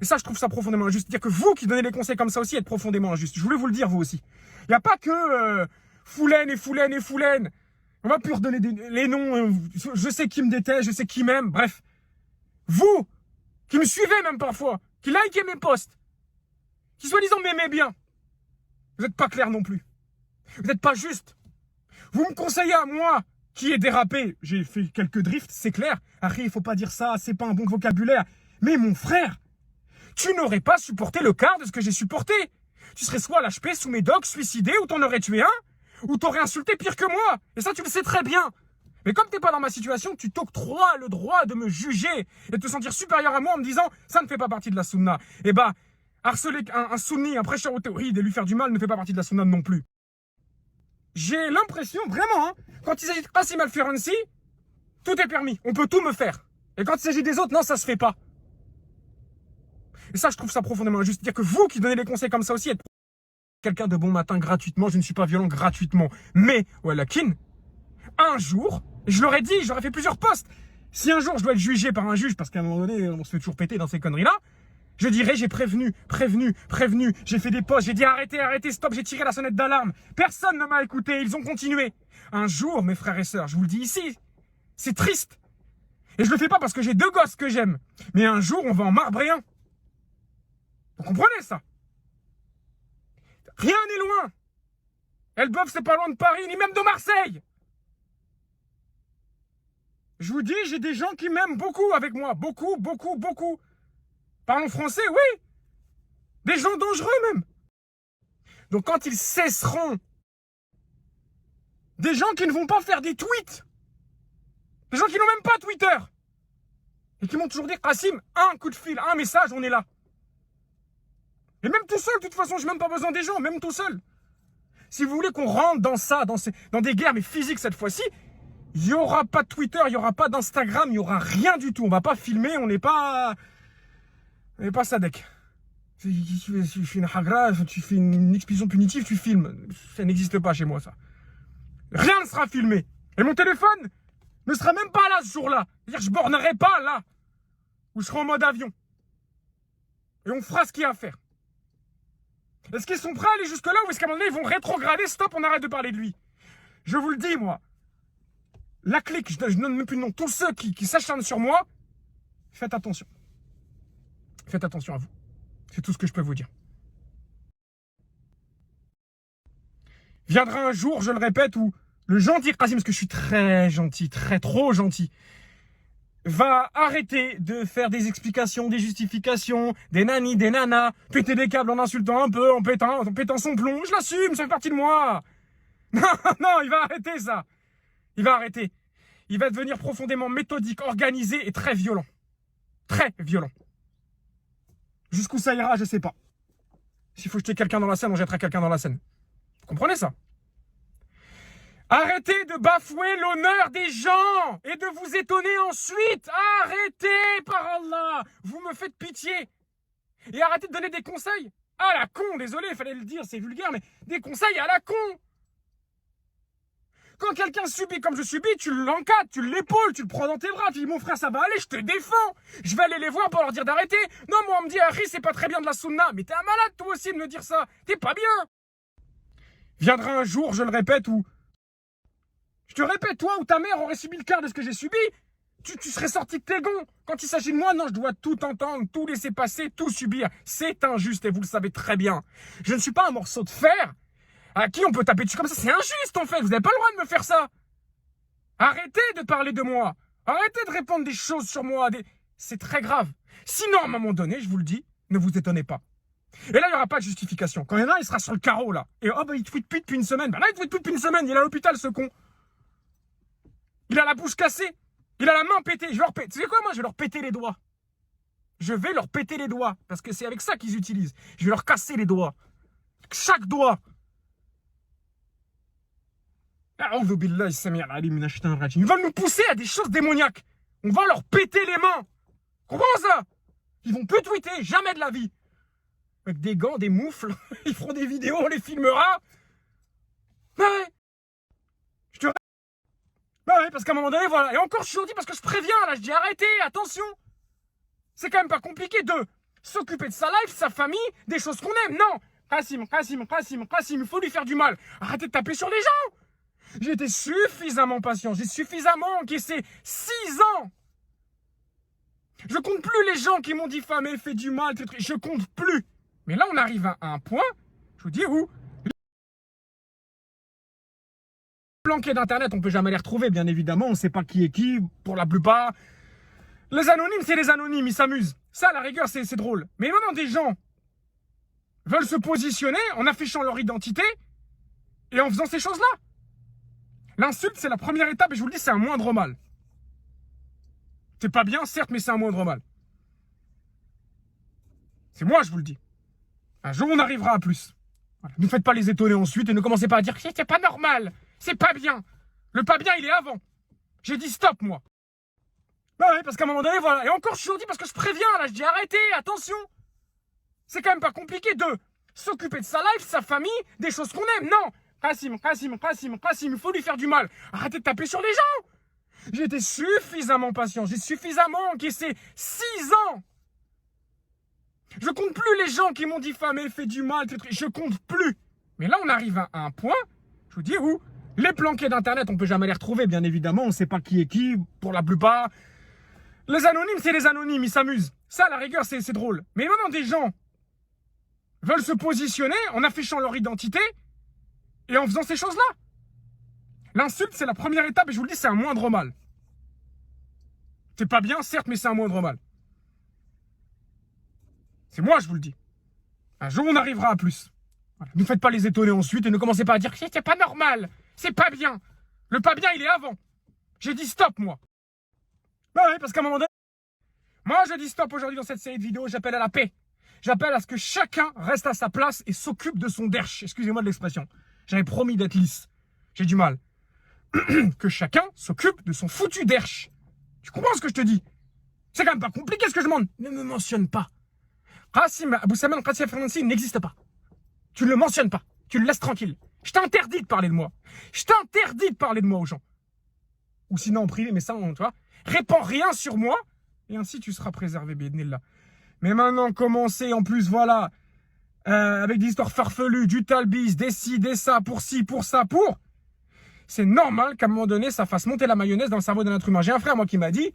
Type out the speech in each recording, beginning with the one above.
Et ça, je trouve ça profondément injuste. C'est-à-dire que vous qui donnez des conseils comme ça aussi êtes profondément injuste. Je voulais vous le dire, vous aussi. Il n'y a pas que Foulaine et Foulaine et Foulaine. On va plus redonner les noms. Je sais qui me déteste, je sais qui m'aime. Bref. Vous, qui me suivez même parfois, qui likez mes posts, qui soi-disant m'aimez bien, vous n'êtes pas clair non plus. Vous n'êtes pas juste. Vous me conseillez à moi, qui ai dérapé, j'ai fait quelques drifts, c'est clair. Après, il faut pas dire ça, c'est pas un bon vocabulaire. Mais mon frère, tu n'aurais pas supporté le quart de ce que j'ai supporté. Tu serais soit à l'HP sous mes docs, suicidé, ou t'en aurais tué un, ou t'aurais insulté pire que moi. Et ça, tu le sais très bien. Mais comme t'es pas dans ma situation, tu t'octroies le droit de me juger et de te sentir supérieur à moi en me disant « ça ne fait pas partie de la sunna ». Eh ben, harceler un sunni, un prêcheur aux théories, et lui faire du mal ne fait pas partie de la sunna non plus. J'ai l'impression, vraiment, hein, quand il s'agit de Qassim Al-Firansi, tout est permis, on peut tout me faire. Et quand il s'agit des autres, non, ça se fait pas. Et ça, je trouve ça profondément injuste. C'est-à-dire que vous qui donnez des conseils comme ça aussi, êtes quelqu'un de bon matin gratuitement, je ne suis pas violent gratuitement. Mais, Wallakin, un jour, je leur ai dit, j'aurais fait plusieurs posts. Si un jour je dois être jugé par un juge, parce qu'à un moment donné, on se fait toujours péter dans ces conneries-là, je dirais, j'ai prévenu, j'ai fait des posts, j'ai dit arrêtez, stop, j'ai tiré la sonnette d'alarme. Personne ne m'a écouté, ils ont continué. Un jour, mes frères et sœurs, je vous le dis ici, c'est triste. Et je le fais pas parce que j'ai deux gosses que j'aime. Mais un jour, on va en marbrer un. Vous comprenez ça? Rien n'est loin. Elbeuf, c'est pas loin de Paris, ni même de Marseille. Je vous dis, j'ai des gens qui m'aiment beaucoup avec moi. Beaucoup. Parlons français, oui. Des gens dangereux même. Donc quand ils cesseront, des gens qui ne vont pas faire des tweets, des gens qui n'ont même pas Twitter, et qui m'ont toujours dit, Qassim, un coup de fil, un message, on est là. Et même tout seul, de toute façon, j'ai même pas besoin des gens, même tout seul. Si vous voulez qu'on rentre dans ça, dans des guerres, mais physiques cette fois-ci, il n'y aura pas de Twitter, il n'y aura pas d'Instagram, il n'y aura rien du tout. On va pas filmer, on n'est pas Sadek. Tu fais une hagra, tu fais une expédition punitive, tu filmes. Ça n'existe pas chez moi, ça. Rien ne sera filmé. Et mon téléphone ne sera même pas là ce jour-là. C'est-à-dire que je bornerai pas là. Ou je serai en mode avion. Et on fera ce qu'il y a à faire. Est-ce qu'ils sont prêts à aller jusque-là ou est-ce qu'à un moment donné, ils vont rétrograder? Stop, on arrête de parler de lui. Je vous le dis, moi. La clique, je donne même plus de nom. Tous ceux qui s'acharnent sur moi, faites attention. Faites attention à vous. C'est tout ce que je peux vous dire. Viendra un jour, je le répète, où le gentil Qassim, parce que je suis très gentil, trop gentil, va arrêter de faire des explications, des justifications, des nanis, des nanas, péter des câbles en insultant un peu, en pétant son plomb. Je l'assume, ça fait partie de moi. Non, il va arrêter ça. Il va arrêter. Il va devenir profondément méthodique, organisé et très violent. Très violent. Jusqu'où ça ira, je sais pas. S'il faut jeter quelqu'un dans la scène, on jettera quelqu'un dans la scène. Vous comprenez ça? Arrêtez de bafouer l'honneur des gens et de vous étonner ensuite. Arrêtez, par Allah. Vous me faites pitié. Et arrêtez de donner des conseils à la con. Désolé, il fallait le dire, c'est vulgaire, mais des conseils à la con. Quand quelqu'un subit comme je subis, tu l'encadres, tu l'épaules, tu le prends dans tes bras, tu dis mon frère ça va aller, je te défends. Je vais aller les voir pour leur dire d'arrêter. Non, moi on me dit Harry c'est pas très bien de la sunna. Mais t'es un malade toi aussi de me dire ça. T'es pas bien. Viendra un jour, je le répète, où... Je te répète, toi ou ta mère aurait subi le quart de ce que j'ai subi. Tu serais sorti de tes gonds. Quand il s'agit de moi, non, je dois tout entendre, tout laisser passer, tout subir. C'est injuste et vous le savez très bien. Je ne suis pas un morceau de fer à qui on peut taper dessus comme ça. C'est injuste en fait, vous n'avez pas le droit de me faire ça. Arrêtez de parler de moi. Arrêtez de répandre des choses sur moi. C'est très grave. Sinon, à un moment donné, je vous le dis, ne vous étonnez pas. Et là, il n'y aura pas de justification. Quand il y en a, il sera sur le carreau là. Et oh, bah, il tweet plus depuis une semaine. Bah là, il tweet plus depuis une semaine. Il est à l'hôpital, ce con. Il a la bouche cassée. Il a la main pétée. Je vais leur péter. Tu sais quoi, moi, je vais leur péter les doigts. Je vais leur péter les doigts. Parce que c'est avec ça qu'ils utilisent. Je vais leur casser les doigts. Chaque doigt. Ils veulent nous pousser à des choses démoniaques. On va leur péter les mains. Comprends ça? Ils vont plus tweeter, jamais de la vie. Avec des gants, des moufles. Ils feront des vidéos, on les filmera. Ouais. Je te... Bah oui, parce qu'à un moment donné, voilà. Et encore, je suis gentil parce que je préviens, là. Je dis arrêtez, attention. C'est quand même pas compliqué de... s'occuper de sa life, sa famille, des choses qu'on aime. Non, Kassim, il faut lui faire du mal. Arrêtez de taper sur les gens. J'ai été suffisamment patient, j'ai suffisamment encaissé 6 ans. Je compte plus les gens qui m'ont diffamé, fait du mal, je compte plus. Mais là, on arrive à un point, je vous dis où planqués d'internet, on peut jamais les retrouver, bien évidemment, on sait pas qui est qui, pour la plupart. Les anonymes, c'est les anonymes, ils s'amusent. Ça, à la rigueur, c'est drôle. Mais maintenant, des gens veulent se positionner en affichant leur identité et en faisant ces choses-là. L'insulte, c'est la première étape et je vous le dis, c'est un moindre mal. C'est pas bien, certes, mais c'est un moindre mal. C'est moi, je vous le dis. Un jour, on arrivera à plus. Voilà. Ne faites pas les étonner ensuite et ne commencez pas à dire que c'est pas normal, c'est pas bien. Le pas bien, il est avant. J'ai dit stop, moi. Bah oui, parce qu'à un moment donné, voilà. Et encore, je dis parce que je préviens, là, je dis arrêtez, attention. C'est quand même pas compliqué de s'occuper de sa life, sa famille, des choses qu'on aime. Non, Kassim, il faut lui faire du mal. Arrêtez de taper sur les gens. J'ai été suffisamment patient, j'ai suffisamment encaissé 6 ans. Je compte plus les gens qui m'ont diffamé, fait du mal, je compte plus. Mais là, on arrive à un point, je vous dis où les planqués d'internet, on peut jamais les retrouver, bien évidemment, on sait pas qui est qui, pour la plupart. Les anonymes, c'est les anonymes, ils s'amusent. Ça, à la rigueur, c'est drôle. Mais maintenant, des gens veulent se positionner en affichant leur identité et en faisant ces choses-là. L'insulte, c'est la première étape et je vous le dis, c'est un moindre mal. C'est pas bien, certes, mais c'est un moindre mal. C'est moi, je vous le dis. Un jour, on arrivera à plus. Voilà. Ne faites pas les étonner ensuite et ne commencez pas à dire que c'est pas normal, c'est pas bien. Le pas bien, il est avant. J'ai dit stop, moi. Bah oui, parce qu'à un moment donné, moi, je dis stop aujourd'hui dans cette série de vidéos, j'appelle à la paix. J'appelle à ce que chacun reste à sa place et s'occupe de son derche. Excusez-moi de l'expression. J'avais promis d'être lisse. J'ai du mal. Que chacun s'occupe de son foutu derche. Tu comprends ce que je te dis? C'est quand même pas compliqué ce que je demande. Ne me mentionne pas. Kassim Abou-Saman Kassim Fernansi, il n'existe pas. Tu ne le mentionnes pas. Tu le laisses tranquille. Je t'interdis de parler de moi. Je t'interdis de parler de moi aux gens. Ou sinon en privé, mais ça, tu vois. Répands rien sur moi. Et ainsi tu seras préservé, Bédnillah. Mais maintenant, commencer en plus, voilà. Avec des histoires farfelues, du talbis, des ci, des ça, pour ci, pour ça, pour. C'est normal qu'à un moment donné, ça fasse monter la mayonnaise dans le cerveau d'un être humain. J'ai un frère, moi, qui m'a dit,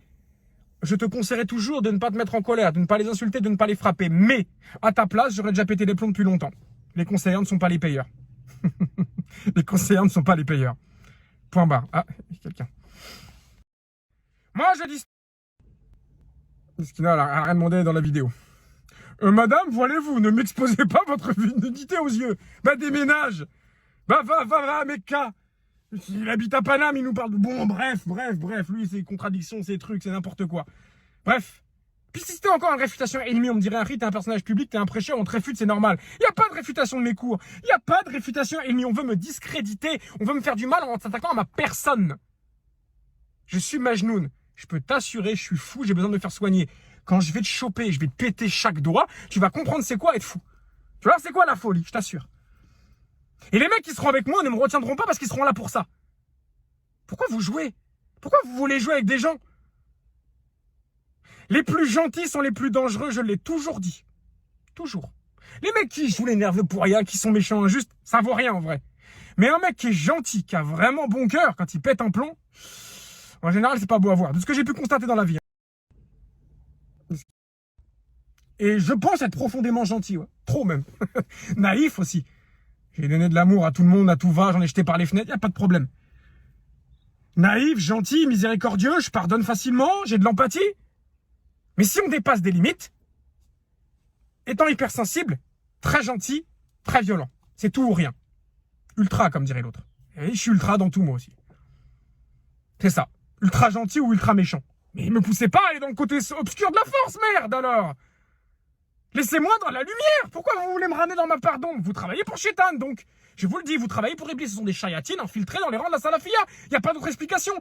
je te conseillerais toujours de ne pas te mettre en colère, de ne pas les insulter, de ne pas les frapper. Mais, à ta place, j'aurais déjà pété les plombs depuis longtemps. Les conseillers ne sont pas les payeurs. Les conseillers ne sont pas les payeurs. Point barre. Ah, quelqu'un. Moi, je dis... Ce qu'il a rien demandé dans la vidéo. Madame, voilez-vous, ne m'exposez pas votre nudité aux yeux. Bah, déménage. Bah, va, Mecca. Il habite à Paname, il nous parle de... Bon, bref, lui, c'est contradictions, c'est trucs, c'est n'importe quoi. Bref. Puis si c'était encore une réfutation ennemie, on me dirait, Henri, t'es un personnage public, t'es un prêcheur, on te réfute, c'est normal. Il n'y a pas de réfutation de mes cours. Il n'y a pas de réfutation ennemie. On veut me discréditer, on veut me faire du mal en s'attaquant à ma personne. Je suis Majnoun. Je peux t'assurer, je suis fou, j'ai besoin de me faire soigner. Quand je vais te choper, je vais te péter chaque doigt, tu vas comprendre c'est quoi être fou. Tu vois, c'est quoi la folie, je t'assure. Et les mecs qui seront avec moi ne me retiendront pas parce qu'ils seront là pour ça. Pourquoi vous jouez? Pourquoi vous voulez jouer avec des gens? Les plus gentils sont les plus dangereux, je l'ai toujours dit. Toujours. Les mecs qui jouent les nerveux pour rien, qui sont méchants, injustes, ça vaut rien en vrai. Mais un mec qui est gentil, qui a vraiment bon cœur, quand il pète un plomb, en général, c'est pas beau à voir. De ce que j'ai pu constater dans la vie. Et je pense être profondément gentil, ouais. Trop même. Naïf aussi. J'ai donné de l'amour à tout le monde, à tout va, j'en ai jeté par les fenêtres, y a pas de problème. Naïf, gentil, miséricordieux, je pardonne facilement, j'ai de l'empathie. Mais si on dépasse des limites, étant hypersensible, très gentil, très violent. C'est tout ou rien. Ultra, comme dirait l'autre. Et je suis ultra dans tout, moi aussi. C'est ça. Ultra gentil ou ultra méchant. Mais me poussez pas à aller dans le côté obscur de la force, merde, alors. Laissez-moi dans la lumière. Pourquoi vous voulez me ramener dans ma part d'ombre? Vous travaillez pour Shaitan, donc. Je vous le dis, vous travaillez pour Iblis. Ce sont des chayatines infiltrés dans les rangs de la salafia. Il n'y a pas d'autre explication.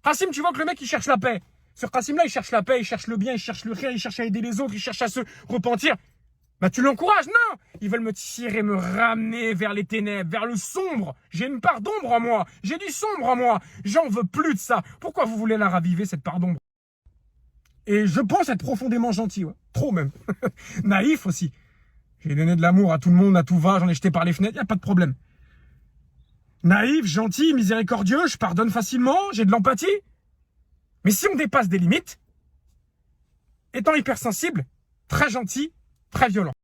Kassim, tu vois que le mec, il cherche la paix. Ce Kassim-là, il cherche la paix, il cherche le bien, il cherche le rien, il cherche à aider les autres, il cherche à se repentir. Bah, tu l'encourages, non. Ils veulent me tirer, me ramener vers les ténèbres, vers le sombre. J'ai une part d'ombre en moi. J'ai du sombre en moi. J'en veux plus de ça. Pourquoi vous voulez la raviver, cette part d'ombre? Et je pense être profondément gentil, ouais. Trop même. Naïf aussi. J'ai donné de l'amour à tout le monde, à tout va, j'en ai jeté par les fenêtres, y a pas de problème. Naïf, gentil, miséricordieux, je pardonne facilement, j'ai de l'empathie. Mais si on dépasse des limites, étant hypersensible, très gentil, très violent.